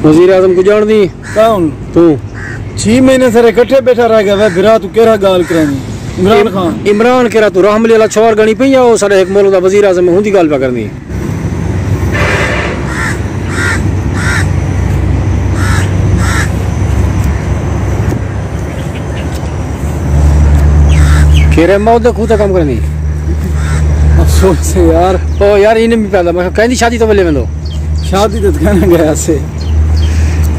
वजीर आजम को जान दी कौन तू 6 महीने से इकट्ठे बैठा रह गया बिरा तू केरा गाल करनी इमरान खान इमरान केरा तू रहमली वाला छोर गणी पई आ सारे एक मुल्क दा वजीर आजम हुंदी गाल पा करनी केरे मौत खूता काम करनी अफसोस है यार ओ यार इने भी पैदा मैं कहंदी शादी तो वेले वेंदो शादी तो कहना गया से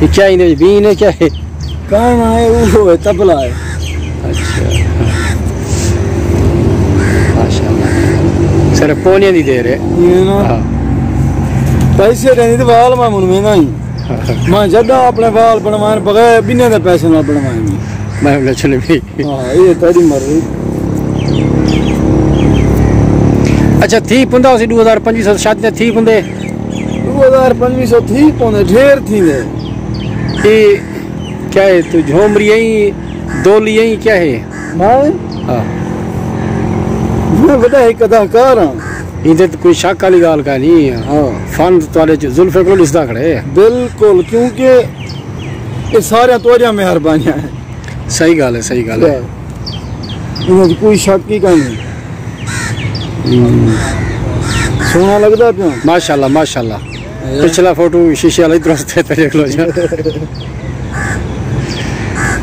ये क्या इने भी ने क्या है कौन है वो है तबला है अच्छा माशाल्लाह सर पोने दी दे रे ये ना पैसे रहने तो वाल मैं मुन में नहीं मैं जदा अपने वाल बनवाए बगैर बिना दे पैसे ना बनवाएंगे मैं बोला चले भी हां ये तेरी मर्जी अच्छा थी पुंदा सी 2025 शादी थी पुंदे 2025 थी पुंदे ढेर थी दे ये क्या है तू झोमरी यही दोली यही क्या है मैं हां मैं बड़ा एक अदाकार हां इधर तो कोई शक वाली गाल का नहीं है हां फन तुम्हारे जुल्फे को लिस्दा खड़े बिल्कुल क्योंकि ये सारे तोरिया मेहरबानियां है सही गाल है इन्हें कोई शक ही नहीं सोना लगता क्यों माशाल्लाह माशाल्लाह पिछला फोटो शीशे वाला दुरुस्त है तेरे को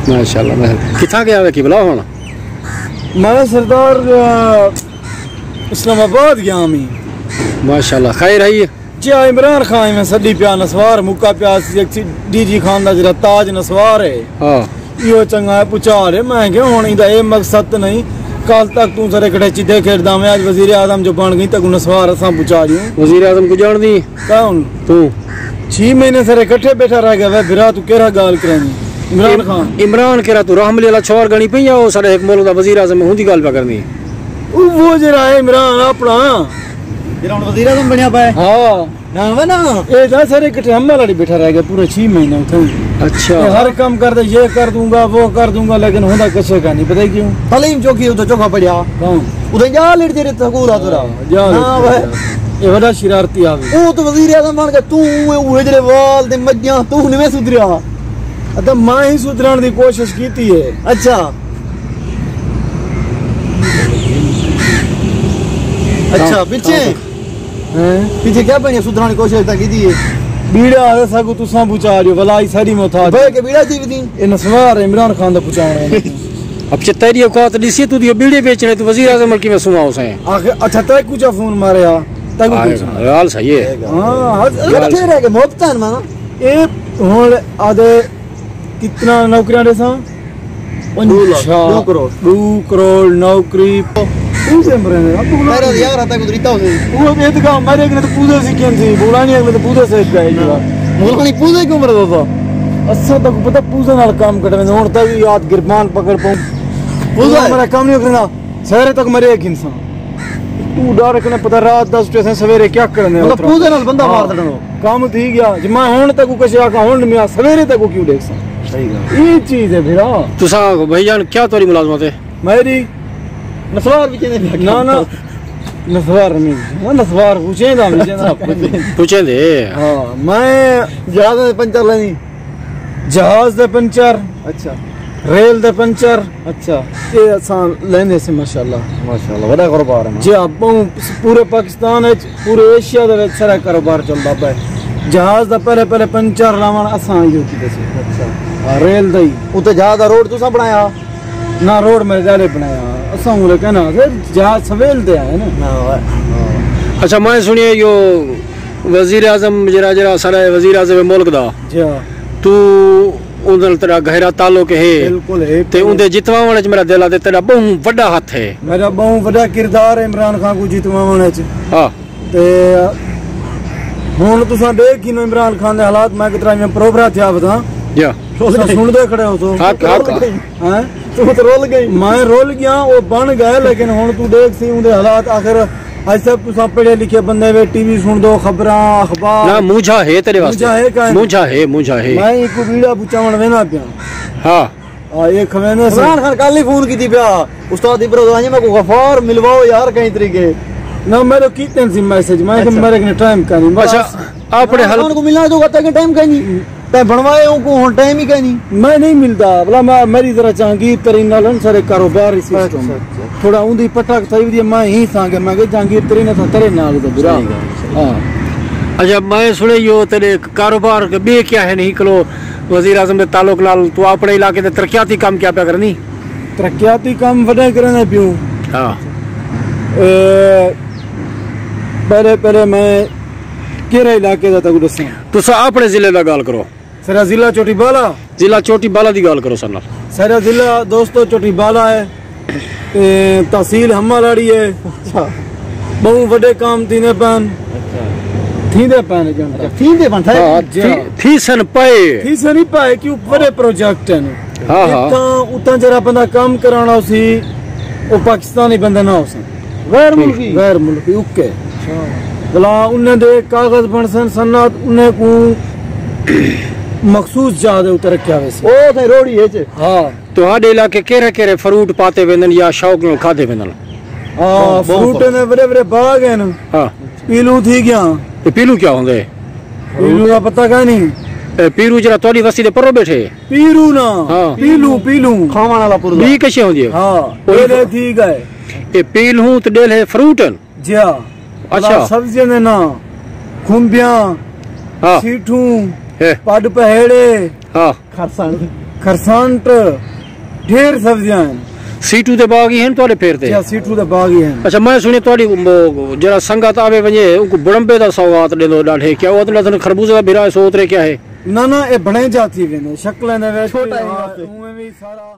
माशाल्लाह मैं किथा गया है कि बुलाओ होना मैं सरदार इस्लामाबाद गया मी माशाल्लाह खैर है जी इमरान खान में सदी प्या नसवार मुका प्या डीजी खान दा जरा ताज नसवार है हां यो चंगा है पुचार है मैं क्यों होनी दा ए मकसद नहीं कल तक तू सरे कड़ची दे खेड़दा मैं आज वजीर आजम जो बन गई तक नसवार असा पुचा रही हूं वजीर आजम को जान दी कौन तू 6 महीने से इकट्ठे बैठा रह गया बिरा तू केरा गाल करनी इमरान केरा तू रहमली वाला छोर गणी पई आ सारे एक मुल्क दा वजीर आजम हुंदी गाल पा करनी वो जरा है इमरान अपना जरा वजीर आजम बनया पाए हां ना वना ए जा सारे इकट्ठे हम वाला बैठा रह गया पूरे 6 महीने उठे अच्छा हर काम कर दे ये कर दूंगा वो कर दूंगा लेकिन होता किसी का नहीं पता क्यों हलीम चौकी उधर चौका पड़िया कौन उधर जा लेट तेरे तकूरा तुरा हां भाई ये बड़ा शरारती आवे ओ तो वजीर आजम बन के तू उहे जरे वाल दे मज्जियां तू नहीं सुधरिया अदा मैं ही सुधरन दी कोशिश कीती है अच्छा अच्छा पीछे हैं पीछे क्या बनिया सुधरने की कोशिश ता कीती है बीड़ा है सागु तू सा पुचा रही हो भलाई सारी मोथा भाई के बीड़ा जी दी ये नसवार इमरान खान दा पुचाना है अब तेरी औकात दिसी तू दियो बीड़े बेचने तू वजीर आजम की मैं सुनाओ से आखिर अच्छा तय कुछ फोन मारया तय कुछ हाल सही है हां इकट्ठे रह के मोहब्बत माना ए हुन आदे कितना नौकरियां दे सा 2 करोड़ नौकरी पूजे मरने अब मेरा यार आता को रीता हो वो बेद का हमारे ने तो पूजे सीखन थी बुलानी अगले तो पूजे से जाएगा मुल्कनी पूजे क्यों मर दो अच्छा तक पता पूजे नाल काम करने हुन तक याद गिरबान पकड़ पाऊं पूजा हमारा काम नहीं करना सवेरे तक मरे एक इंसान तू डर के पता रात 10 बजे सवेरे क्या करने मतलब पूजे नाल बंदा मार देनो काम थी गया जमा हुन तक कुछ आका हुन मैं सवेरे तक क्यों देख सा सही बात ये चीज है फिर तुसा भाईजान क्या तोरी मुलाजमत है मेरी नसवार भी चने ना नसवार नहीं नसवार पूछे ना पूछे दे हां मैं जहाज दे पंचर लेनी जहाज दे पंचर अच्छा रेल दे पंचर अच्छा ये आसान लेने से माशाल्लाह बड़ा कारोबार है जी अब पूरे पाकिस्तान है पूरे एशिया दे सारा कारोबार चलदा पे जहाज दा पहले पंचर लावन आसान जो की अच्छा रेल दई उते जहाज दा रोड तुसा बनाया ना रोड मेरे जाले बनाया असा मुले कहना फिर जहाज सवेल दे आए ना अच्छा मैं सुनिए यो वजीर आजम जरा जरा सारा वजीर आजम मुल्क दा जी तू उधर तेरा गहरा ताल्लुक है बिल्कुल है ते उनदे जितवावण च मेरा दिल आते तेरा बहु बड़ा हाथ है मेरा बहु बड़ा किरदार है इमरान खान को जितवावण च हां ते हुन तुसा देख कि इमरान खान दे हालात मैं कितना में प्रोबरा थिया बता या सुन दे खड़े हो तो हैं तू तो रोल गई मैं रोल गया वो बन गए लेकिन हुन तू देख सी उनदे हालात आखिर आज सब तुसा पढ़े लिखे बंदे वे टीवी सुन दो खबरां अखबार ना मुझा है तेरे वास्ते मुझा है मैं एक वीडियो बुचावण वेना पिया हां आ ये खवेने से इमरान खान कल ही फोन की थी पिया उस्ताद इब्राहिम मैं को गफार मिलवाओ यार कई तरीके ना मेरे कीतन सी मैसेज मैं कि मेरे ने टाइम का नहीं अच्छा अपने खान को मिलना तो कहता है कि टाइम का नहीं ते बनवाए उनको हुन टाइम ही कहीं नहीं। मैं नहीं मिलता बोला मैं मेरी तरह जहांगीर तरीन नाल सारे कारोबार ही सिस्टम थोड़ा उंदी पटक थई दी मैं ही सांगे मैं के जहांगीर तरीन था तेरे नाल तो बुरा। हां अच्छा मैं सुने यो तेरे कारोबार के बे क्या है नहीं कलो वजीर आजम के ताल्लुक नाल तू अपने इलाके दे तरक्याती काम क्या पे करनी? तरक्याती काम वडे करने पियो। हां पहले पहले मैं केरे इलाके दा तक दसा तुसा अपने जिले दा गाल करो। सारा जिला चोटीबाला, जिला चोटीबाला दी गाल करो सर नाल। सारा जिला दोस्तों चोटीबाला है, तहसील हम्मालाड़ी है। बहु वडे काम तीने पैन थींदे पैन जनता थींदे बन था थीसन पाए थीसन ही पाए कि बड़े प्रोजेक्ट हैं। हां हां उतना जरा बंदा काम कराना सी वो पाकिस्तानी बंदा ना हो सन गैर मुल्की उके भला उन्हें दे कागज बनसन सन्नत उन्हें को मखसूस जादे उतर क्या वैसे ओ थे रोड़ी है जे। हां तो हाडे इलाके केरे केरे फ्रूट पाते वेंदन या शौक न खादे वेंदन? हां फ्रूट ने बड़े बड़े बाग हैं। हां पीलू थी गया। ये पीलू क्या होंगे? पीलू का पता का नहीं। पीरू जरा तोड़ी वसी दे परो बैठे पीरू ना हाँ। पीलू पीलू खावन वाला पुर बी कैसे होंदी है? हां पहले थी गए ये पील हूं तो डेल है फ्रूटन। जिया अच्छा सब्जियां ने ना खुंबियां हां सीठू है पड पहेड़े हां खरसान खरसांट ढेर सब्जियां हैं। सीटू दे बाग ही हैं तोड़े फेरते? जिया सीठू दे बाग ही हैं। अच्छा मैं सुने तोड़ी जरा संगत आवे वने उनको बड़ंबे दा सौगात दे दो डाढे क्या वो तो खरबूजे का भिरा सोत रे क्या है? ना ना ये बने जाती वे शक्ल ने वे छोटा है भी सारा